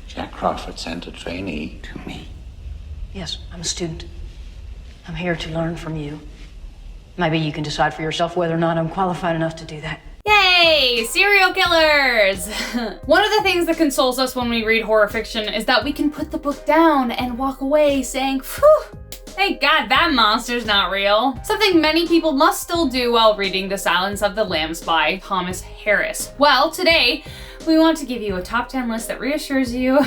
Jack Crawford sent a trainee to me. Yes, I'm a student. I'm here to learn from you. Maybe you can decide for yourself whether or not I'm qualified enough to do that. Yay! Serial killers! One of the things that consoles us when we read horror fiction is that we can put the book down and walk away saying, phew, thank God that monster's not real. Something many people must still do while reading The Silence of the Lambs by Thomas Harris. Well, today, we want to give you a top 10 list that reassures you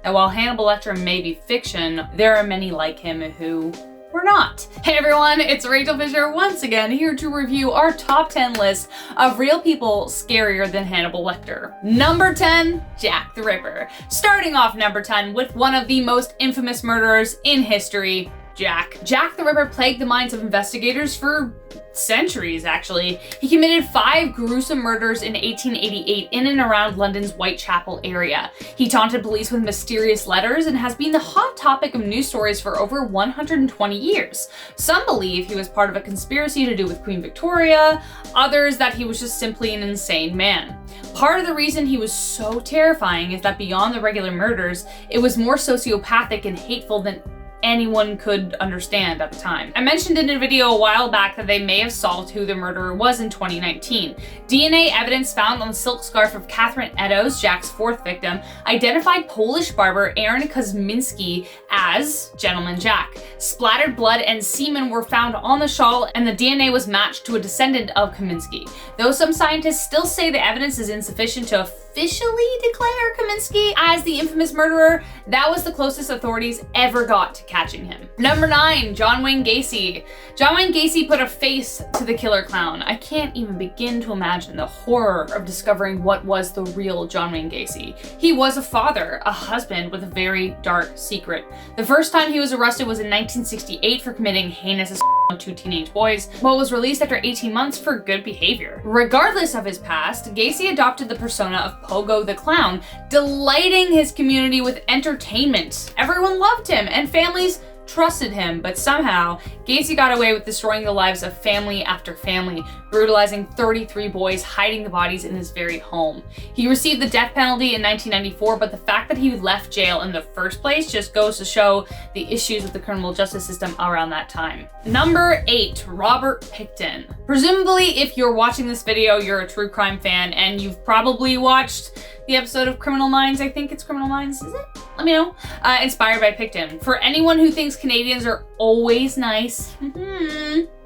that while Hannibal Lecter may be fiction, there are many like him who were not. Hey everyone, it's Rachel Fisher once again here to review our top 10 list of real people scarier than Hannibal Lecter. Number 10, Jack the Ripper. Starting off number 10 with one of the most infamous murderers in history, Jack. Jack the Ripper plagued the minds of investigators for centuries, actually. He committed 5 gruesome murders in 1888 in and around London's Whitechapel area. He taunted police with mysterious letters and has been the hot topic of news stories for over 120 years. Some believe he was part of a conspiracy to do with Queen Victoria, others that he was just simply an insane man. Part of the reason he was so terrifying is that beyond the regular murders, it was more sociopathic and hateful than anyone could understand at the time. I mentioned in a video a while back that they may have solved who the murderer was in 2019. DNA evidence found on the silk scarf of Catherine Eddowes, Jack's 4th victim, identified Polish barber Aaron Kosminski as Gentleman Jack. Splattered blood and semen were found on the shawl, and the DNA was matched to a descendant of Kosminski. Though some scientists still say the evidence is insufficient to officially declare Kosminski as the infamous murderer, that was the closest authorities ever got to catching him. Number 9, John Wayne Gacy. John Wayne Gacy put a face to the killer clown. I can't even begin to imagine the horror of discovering what was the real John Wayne Gacy. He was a father, a husband with a very dark secret. The first time he was arrested was in 1968 for committing heinous assault on 2 teenage boys, but was released after 18 months for good behavior. Regardless of his past, Gacy adopted the persona of Pogo the Clown, delighting his community with entertainment. Everyone loved him, and families trusted him, but somehow Gacy got away with destroying the lives of family after family, brutalizing 33 boys, hiding the bodies in his very home. He received the death penalty in 1994, but the fact that he left jail in the first place just goes to show the issues with the criminal justice system around that time. Number 8, Robert Pickton. Presumably, if you're watching this video, you're a true crime fan, and you've probably watched the episode of Criminal Minds. I think it's Criminal Minds, is it? Let me know. Inspired by Pickton. For anyone who thinks Canadians are always nice,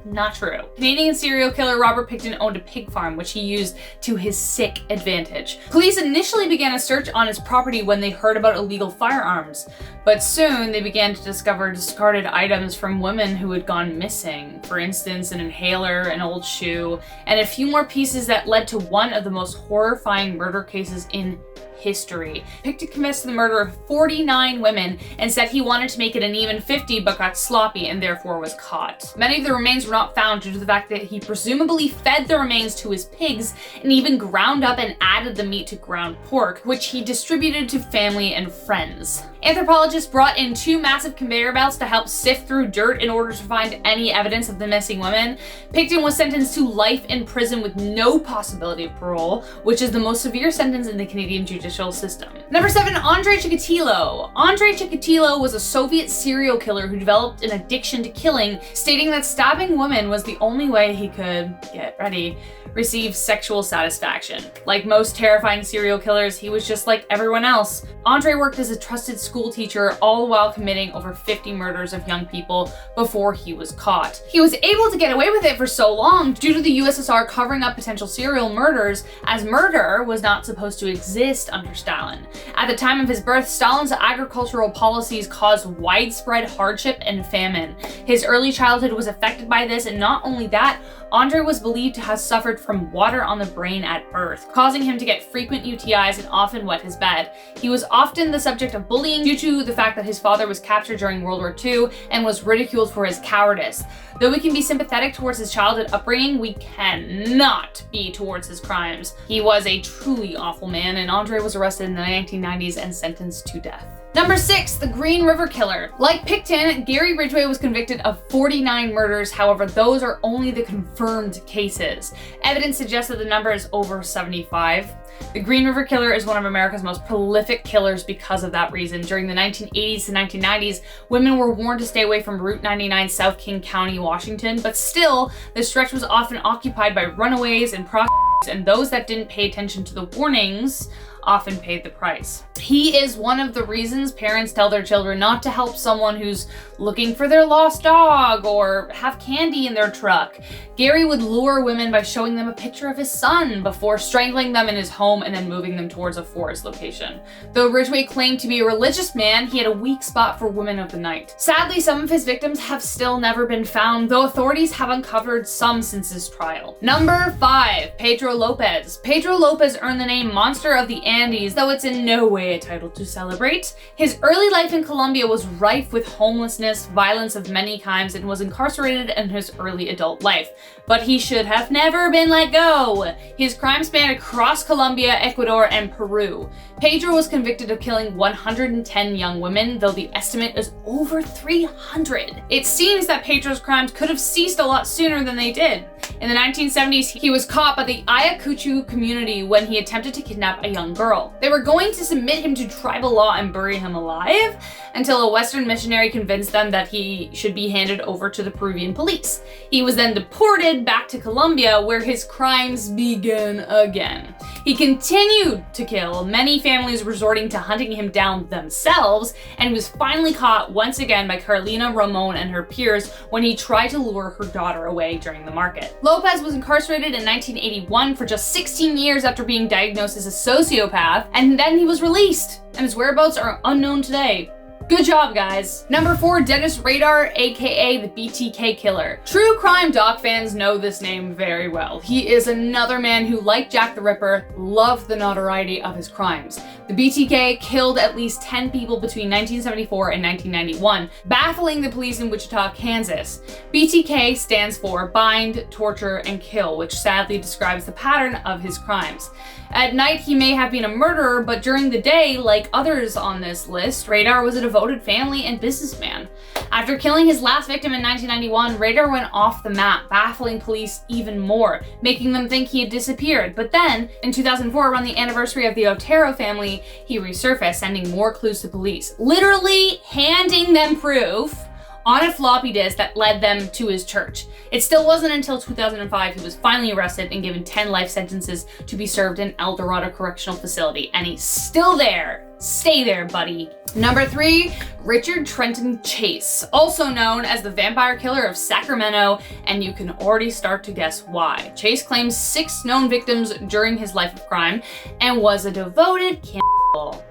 not true. Canadian serial killer Robert Pickton owned a pig farm, which he used to his sick advantage. Police initially began a search on his property when they heard about illegal firearms, but soon they began to discover discarded items from women who had gone missing. For instance, an inhaler, an old shoe, and a few more pieces that led to one of the most horrifying murder cases in history. Pickton confessed to the murder of 49 women and said he wanted to make it an even 50 but got sloppy and therefore was caught. Many of the remains were not found due to the fact that he presumably fed the remains to his pigs and even ground up and added the meat to ground pork, which he distributed to family and friends. Anthropologists brought in 2 massive conveyor belts to help sift through dirt in order to find any evidence of the missing women. Pickton was sentenced to life in prison with no possibility of parole, which is the most severe sentence in the Canadian judicial system. Number 7, Andrei Chikatilo. Andrei Chikatilo was a Soviet serial killer who developed an addiction to killing, stating that stabbing women was the only way he could, get ready, receive sexual satisfaction. Like most terrifying serial killers, he was just like everyone else. Andrei worked as a trusted school teacher, all while committing over 50 murders of young people before he was caught. He was able to get away with it for so long due to the USSR covering up potential serial murders, as murder was not supposed to exist under Stalin. At the time of his birth, Stalin's agricultural policies caused widespread hardship and famine. His early childhood was affected by this, and not only that, Andrei was believed to have suffered from water on the brain at birth, causing him to get frequent UTIs and often wet his bed. He was often the subject of bullying due to the fact that his father was captured during World War II and was ridiculed for his cowardice. Though we can be sympathetic towards his childhood upbringing, we cannot be towards his crimes. He was a truly awful man, and Andrei was arrested in the 1990s and sentenced to death. Number 6, the Green River Killer. Like Pickton, Gary Ridgway was convicted of 49 murders. However, those are only the confirmed confirmed cases. Evidence suggests that the number is over 75. The Green River Killer is one of America's most prolific killers because of that reason. During the 1980s to 1990s, women were warned to stay away from Route 99, South King County, Washington, but still, the stretch was often occupied by runaways and prostitutes, and those that didn't pay attention to the warnings often paid the price. He is one of the reasons parents tell their children not to help someone who's looking for their lost dog or have candy in their truck. Gary would lure women by showing them a picture of his son before strangling them in his home and then moving them towards a forest location. Though Ridgway claimed to be a religious man, he had a weak spot for women of the night. Sadly, some of his victims have still never been found, though authorities have uncovered some since his trial. Number 5, Pedro Lopez. Pedro Lopez earned the name Monster of the Andes, though it's in no way a title to celebrate. His early life in Colombia was rife with homelessness, violence of many kinds, and was incarcerated in his early adult life. But he should have never been let go. His crime spanned across Colombia, Ecuador, and Peru. Pedro was convicted of killing 110 young women, though the estimate is over 300. It seems that Pedro's crimes could have ceased a lot sooner than they did. In the 1970s, he was caught by the Ayacucho community when he attempted to kidnap a young girl. They were going to submit him to tribal law and bury him alive until a Western missionary convinced them that he should be handed over to the Peruvian police. He was then deported back to Colombia, where his crimes began again. He continued to kill, many families resorting to hunting him down themselves, and he was finally caught once again by Carlina Ramon and her peers when he tried to lure her daughter away during the market. Lopez was incarcerated in 1981 for just 16 years after being diagnosed as a sociopath, and then he was released, and his whereabouts are unknown today. Good job, guys. Number 4, Dennis Rader, aka the BTK Killer. True crime doc fans know this name very well. He is another man who, like Jack the Ripper, loved the notoriety of his crimes. The BTK killed at least 10 people between 1974 and 1991, baffling the police in Wichita, Kansas. BTK stands for Bind, Torture, and Kill, which sadly describes the pattern of his crimes. At night, he may have been a murderer, but during the day, like others on this list, Rader was a devoted family and businessman. After killing his last victim in 1991, Rader went off the map, baffling police even more, making them think he had disappeared. But then, in 2004, around the anniversary of the Otero family, he resurfaced, sending more clues to police, literally handing them proof on a floppy disk that led them to his church. It still wasn't until 2005 he was finally arrested and given 10 life sentences to be served in El Dorado Correctional Facility, and he's still there. Stay there, buddy. Number 3, Richard Trenton Chase, also known as the Vampire Killer of Sacramento, and you can already start to guess why. Chase claims 6 known victims during his life of crime and was a devoted cannibal.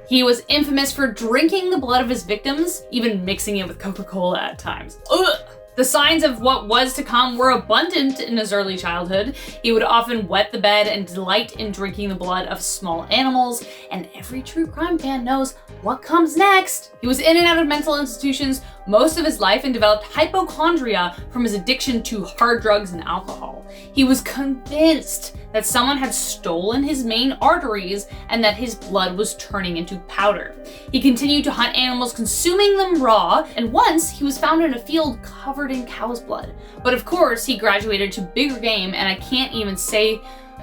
He was infamous for drinking the blood of his victims, even mixing it with Coca-Cola at times. Ugh. The signs of what was to come were abundant in his early childhood. He would often wet the bed and delight in drinking the blood of small animals, and every true crime fan knows what comes next. He was in and out of mental institutions most of his life and developed hypochondria from his addiction to hard drugs and alcohol. He was convinced that someone had stolen his main arteries and that his blood was turning into powder. He continued to hunt animals, consuming them raw, and once he was found in a field covered in cow's blood. But of course, he graduated to bigger game, and I can't even say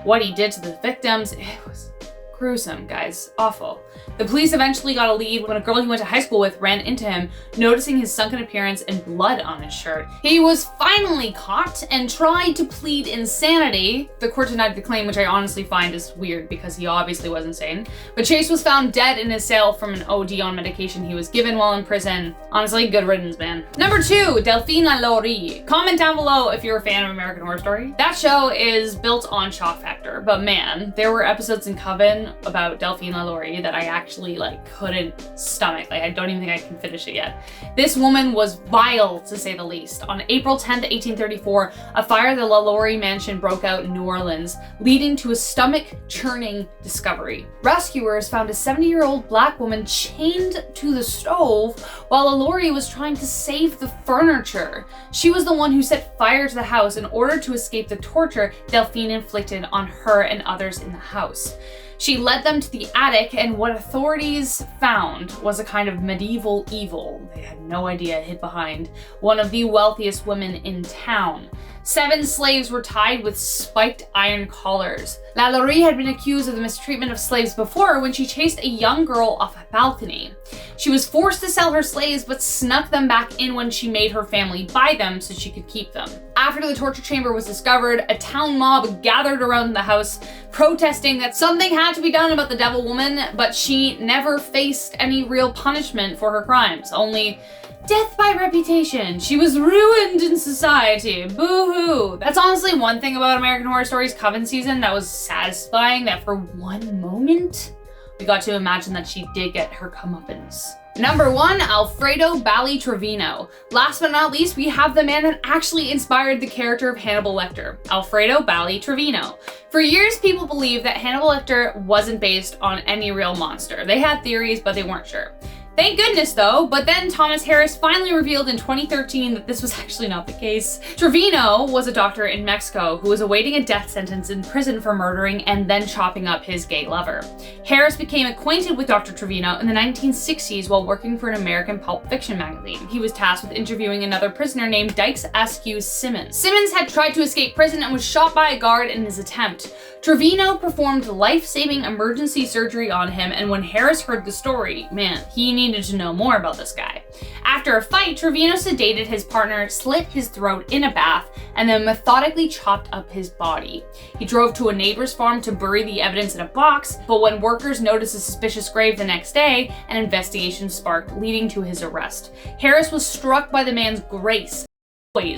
what he did to the victims. It was gruesome, guys. Awful. The police eventually got a lead when a girl he went to high school with ran into him, noticing his sunken appearance and blood on his shirt. He was finally caught and tried to plead insanity. The court denied the claim, which I honestly find is weird because he obviously was insane. But Chase was found dead in his cell from an OD on medication he was given while in prison. Honestly, good riddance, man. Number 2, Delphine LaLaurie. Comment down below if you're a fan of American Horror Story. That show is built on shock factor, but man, there were episodes in Coven about Delphine LaLaurie that I actually couldn't stomach. I don't even think I can finish it yet. This woman was vile, to say the least. On April 10th, 1834, a fire at the LaLaurie mansion broke out in New Orleans, leading to a stomach-churning discovery. Rescuers found a 70-year-old black woman chained to the stove while LaLaurie was trying to save the furniture. She was the one who set fire to the house in order to escape the torture Delphine inflicted on her and others in the house. She led them to the attic, and what authorities found was a kind of medieval evil they had no idea hid behind one of the wealthiest women in town. 7 slaves were tied with spiked iron collars. LaLaurie had been accused of the mistreatment of slaves before when she chased a young girl off a balcony. She was forced to sell her slaves but snuck them back in when she made her family buy them so she could keep them. After the torture chamber was discovered, a town mob gathered around the house protesting that something had to be done about the devil woman, but she never faced any real punishment for her crimes, only death by reputation. She was ruined in society. Boo-hoo. That's honestly one thing about American Horror Stories Coven season that was satisfying, that for one moment, we got to imagine that she did get her comeuppance. Number 1, Alfredo Bali Trevino. Last but not least, we have the man that actually inspired the character of Hannibal Lecter, Alfredo Bali Trevino. For years, people believed that Hannibal Lecter wasn't based on any real monster. They had theories, but they weren't sure. Thank goodness though, but then Thomas Harris finally revealed in 2013 that this was actually not the case. Trevino was a doctor in Mexico who was awaiting a death sentence in prison for murdering and then chopping up his gay lover. Harris became acquainted with Dr. Trevino in the 1960s while working for an American pulp fiction magazine. He was tasked with interviewing another prisoner named Dykes Askew Simmons. Simmons had tried to escape prison and was shot by a guard in his attempt. Trevino performed life-saving emergency surgery on him, and when Harris heard the story, man, he needed to know more about this guy. After a fight, Trevino sedated his partner, slit his throat in a bath, and then methodically chopped up his body. He drove to a neighbor's farm to bury the evidence in a box, but when workers noticed a suspicious grave the next day, an investigation sparked, leading to his arrest. Harris was struck by the man's grace,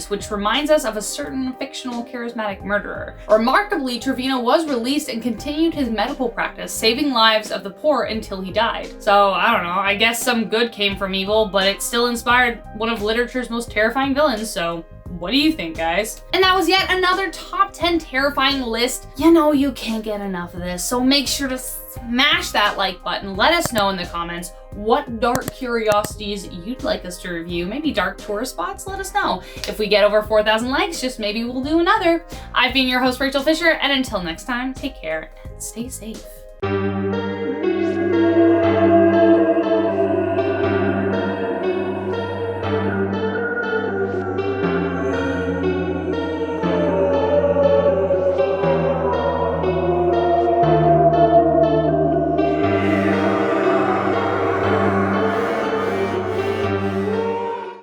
which reminds us of a certain fictional charismatic murderer. Remarkably, Trevino was released and continued his medical practice, saving lives of the poor until he died. So, I don't know, I guess some good came from evil, but it still inspired one of literature's most terrifying villains, so what do you think, guys? And that was yet another top 10 terrifying list. You know you can't get enough of this, so make sure to smash that like button. Let us know in the comments what dark curiosities you'd like us to review. Maybe dark tourist spots, let us know. If we get over 4,000 likes, just maybe we'll do another. I've been your host, Rachel Fisher, and until next time, take care and stay safe.